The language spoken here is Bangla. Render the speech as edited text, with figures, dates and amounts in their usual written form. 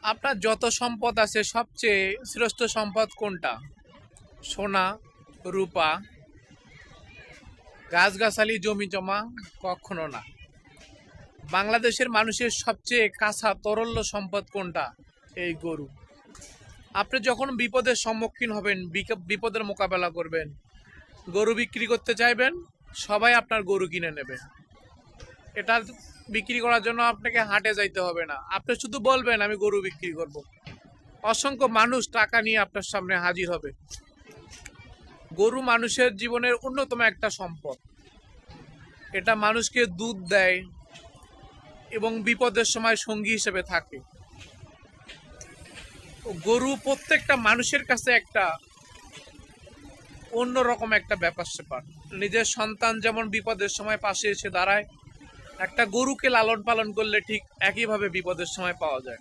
আপনার যত সম্পদ আছে সবচেয়ে শ্রেষ্ঠ সম্পদ কোনটা? সোনা, রূপা, গাছগাছালি, জমি জমা? কখনো না। বাংলাদেশের মানুষের সবচেয়ে কাঁচা তরল সম্পদ কোনটা? এই গরু। আপনি যখন বিপদের সম্মুখীন হবেন, বিপদের মোকাবেলা করবেন, গরু বিক্রি করতে চাইবেন, সবাই আপনার গরু কিনে নেবে। এটা বিক্রি করার জন্য আপনাকে হাটে যাইতে হবে না, আপনি শুধু বলবেন আমি গরু বিক্রি করব, অসংখ্য মানুষ টাকা নিয়ে আপনার সামনে হাজির হবে। গরু মানুষের জীবনের অন্যতম একটা সম্পদ। এটা মানুষকে দুধ দেয় এবং বিপদের সময় সঙ্গী হিসেবে থাকে। গরু প্রত্যেকটা মানুষের কাছে একটা অন্যরকম একটা ব্যাপার স্যাপার। নিজের সন্তান যেমন বিপদের সময় পাশে এসে দাঁড়ায়, একটা গরুকে লালন পালন করলে ঠিক একইভাবে বিপদের সময় পাওয়া যায়।